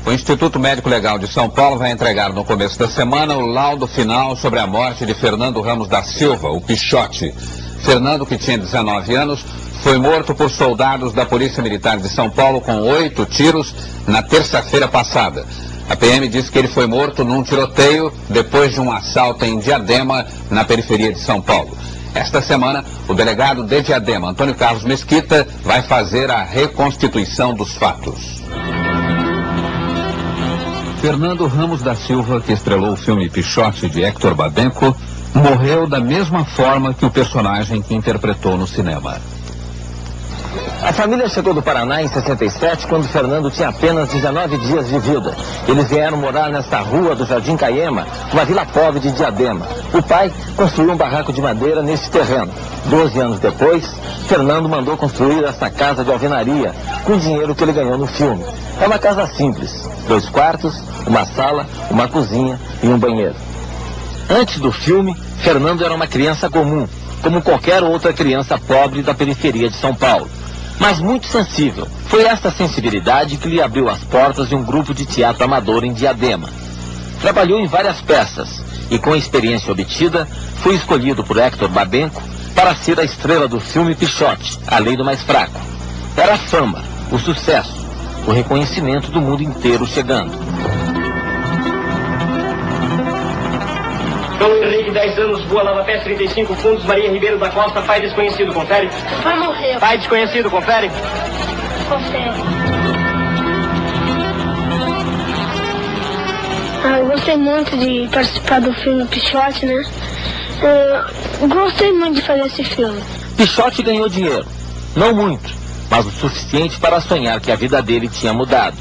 O Instituto Médico Legal de São Paulo vai entregar no começo da semana o laudo final sobre a morte de Fernando Ramos da Silva, o Pichote. Fernando, que tinha 19 anos, foi morto por soldados da Polícia Militar de São Paulo com 8 tiros na terça-feira passada. A PM disse que ele foi morto num tiroteio depois de um assalto em Diadema, na periferia de São Paulo. Esta semana, o delegado de Diadema, Antônio Carlos Mesquita, vai fazer a reconstituição dos fatos. Fernando Ramos da Silva, que estrelou o filme Pichote de Héctor Babenco, morreu da mesma forma que o personagem que interpretou no cinema. A família chegou do Paraná em 67, quando Fernando tinha apenas 19 dias de vida. Eles vieram morar nesta rua do Jardim Caiema, uma vila pobre de Diadema. O pai construiu um barraco de madeira nesse terreno. 12 anos depois, Fernando mandou construir essa casa de alvenaria, com o dinheiro que ele ganhou no filme. É uma casa simples, 2 quartos, uma sala, uma cozinha e um banheiro. Antes do filme, Fernando era uma criança comum, como qualquer outra criança pobre da periferia de São Paulo. Mas muito sensível. Foi esta sensibilidade que lhe abriu as portas de um grupo de teatro amador em Diadema. Trabalhou em várias peças e, com a experiência obtida, foi escolhido por Héctor Babenco para ser a estrela do filme Pichote, A Lei do Mais Fraco. Era a fama, o sucesso, o reconhecimento do mundo inteiro chegando. João Henrique, 10 anos, Rua Lava Pé, 35 Fundos, Maria Ribeiro da Costa, pai desconhecido, confere. Vai morrer. Pai desconhecido, confere. Confere. Eu gostei muito de participar do filme Pichote, né? Gostei muito de fazer esse filme. Pichote ganhou dinheiro. Não muito, mas o suficiente para sonhar que a vida dele tinha mudado.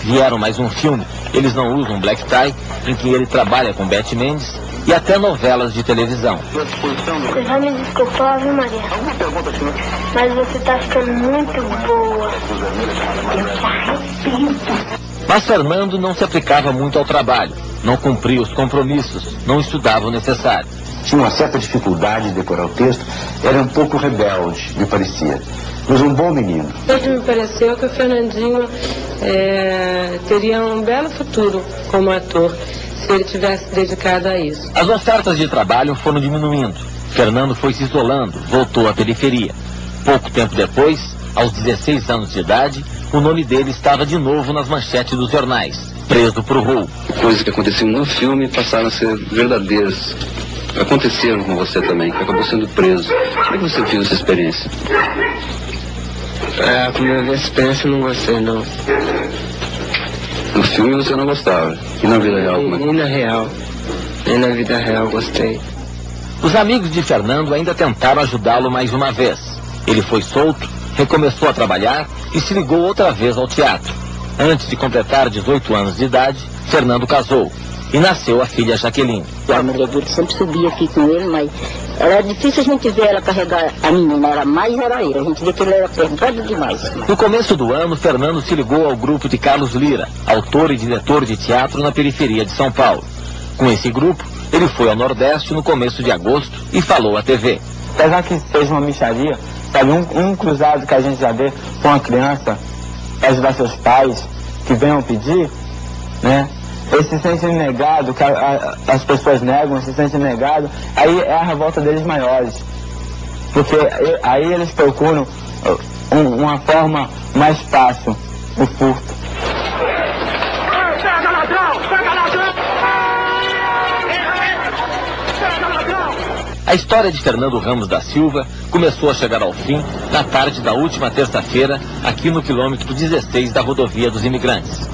Vieram mais um filme, Eles Não Usam Black Tie, em que ele trabalha com Bette Mendes, e até novelas de televisão. Você vai me desculpar, viu, Maria? Mas você tá ficando muito boa. Eu te arrependo. Mas Fernando não se aplicava muito ao trabalho, não cumpria os compromissos, não estudava o necessário. Tinha uma certa dificuldade de decorar o texto, era um pouco rebelde, me parecia. Mas um bom menino. Sempre me pareceu que o Fernandinho teria um belo futuro como ator, se ele tivesse dedicado a isso. As ofertas de trabalho foram diminuindo. Fernando foi se isolando, voltou à periferia. Pouco tempo depois, aos 16 anos de idade, o nome dele estava de novo nas manchetes dos jornais, preso por roubo. Coisas que aconteciam no filme passaram a ser verdadeiras. Aconteceram com você também, que acabou sendo preso. Como é que você viu essa experiência? A primeira experiência eu não gostei, não. No filme você não gostava? E na vida real? Nem na real. Nem na vida real gostei. Os amigos de Fernando ainda tentaram ajudá-lo mais uma vez. Ele foi solto, recomeçou a trabalhar e se ligou outra vez ao teatro. Antes de completar 18 anos de idade, Fernando casou e nasceu a filha Jaqueline. A Maria Dulce sempre subia aqui com ele, mas era difícil a gente ver ela carregar a menina, era ele. A gente vê que ele era pesado demais. No começo do ano, Fernando se ligou ao grupo de Carlos Lira, autor e diretor de teatro na periferia de São Paulo. Com esse grupo, ele foi ao Nordeste no começo de agosto e falou à TV. Apesar que seja uma mixaria, sabe, um cruzado que a gente já vê com uma criança, para ajudar seus pais, que venham pedir, né? Eles se sentem negados, as pessoas negam, se sentem negados, aí é a revolta deles maiores. Porque aí eles procuram uma forma mais fácil, o furto. Pega ladrão! Pega ladrão! Pega ladrão! A história de Fernando Ramos da Silva começou a chegar ao fim na tarde da última terça-feira, aqui no quilômetro 16 da rodovia dos Imigrantes.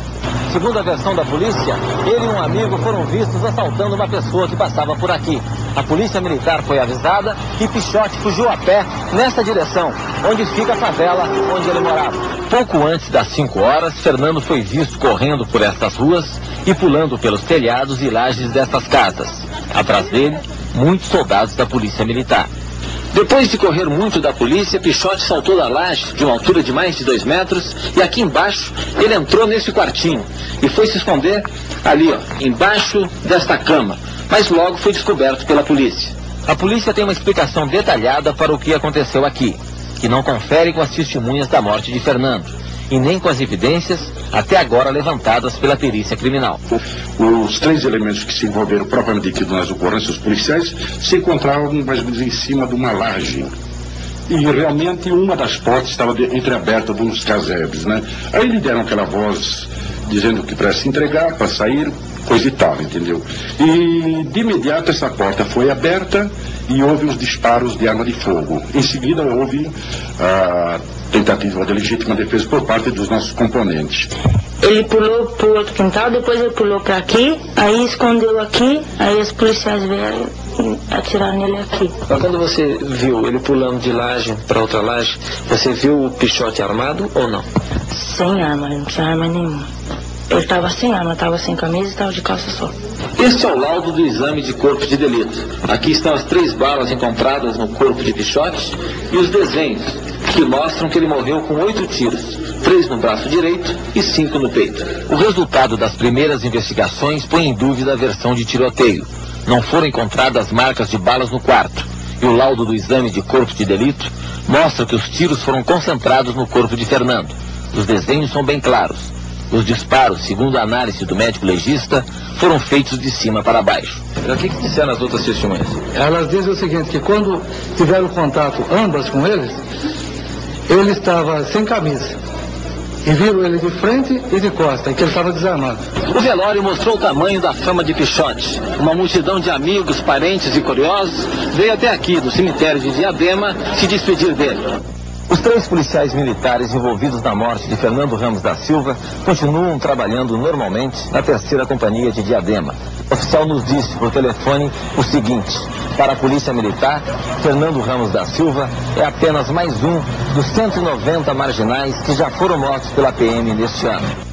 Segundo a versão da polícia, ele e um amigo foram vistos assaltando uma pessoa que passava por aqui. A polícia militar foi avisada e Pichote fugiu a pé nessa direção, onde fica a favela onde ele morava. Pouco antes das 5 horas, Fernando foi visto correndo por estas ruas e pulando pelos telhados e lajes destas casas. Atrás dele, muitos soldados da polícia militar. Depois de correr muito da polícia, Pichote saltou da laje de uma altura de mais de 2 metros e aqui embaixo ele entrou nesse quartinho e foi se esconder ali, ó, embaixo desta cama, mas logo foi descoberto pela polícia. A polícia tem uma explicação detalhada para o que aconteceu aqui. que não confere com as testemunhas da morte de Fernando e nem com as evidências até agora levantadas pela perícia criminal. Os 3 elementos que se envolveram propriamente dito nas ocorrências policiais se encontravam mais ou menos em cima de uma laje. E realmente uma das portas estava entreaberta de uns casebres, né? Aí lhe deram aquela voz dizendo que para se entregar, para sair, coisa e tal, entendeu? E de imediato essa porta foi aberta e houve os disparos de arma de fogo. Em seguida houve a tentativa de legítima defesa por parte dos nossos componentes. Ele pulou para o outro quintal, depois ele pulou para aqui, aí escondeu aqui, aí os policiais vieram e atiraram nele aqui. Mas quando você viu ele pulando de laje para outra laje, você viu o Pichote armado ou não? Sem arma, ele não tinha arma nenhuma. Ele estava sem arma, estava sem camisa e estava de calça só. Este é o laudo do exame de corpo de delito. Aqui estão as 3 balas encontradas no corpo de Pichote e os desenhos, que mostram que ele morreu com 8 tiros, 3 no braço direito e 5 no peito. O resultado das primeiras investigações põe em dúvida a versão de tiroteio. Não foram encontradas marcas de balas no quarto. E o laudo do exame de corpo de delito mostra que os tiros foram concentrados no corpo de Fernando. Os desenhos são bem claros. Os disparos, segundo a análise do médico legista, foram feitos de cima para baixo. O que disseram as outras testemunhas? Elas dizem o seguinte, que quando tiveram contato ambas com eles, ele estava sem camisa. E viram ele de frente e de costa, e que ele estava desarmado. O velório mostrou o tamanho da fama de Pichote. Uma multidão de amigos, parentes e curiosos veio até aqui, do cemitério de Diadema, se despedir dele. Os 3 policiais militares envolvidos na morte de Fernando Ramos da Silva continuam trabalhando normalmente na 3ª Companhia de Diadema. O oficial nos disse por telefone o seguinte: para a Polícia Militar, Fernando Ramos da Silva é apenas mais um dos 190 marginais que já foram mortos pela PM neste ano.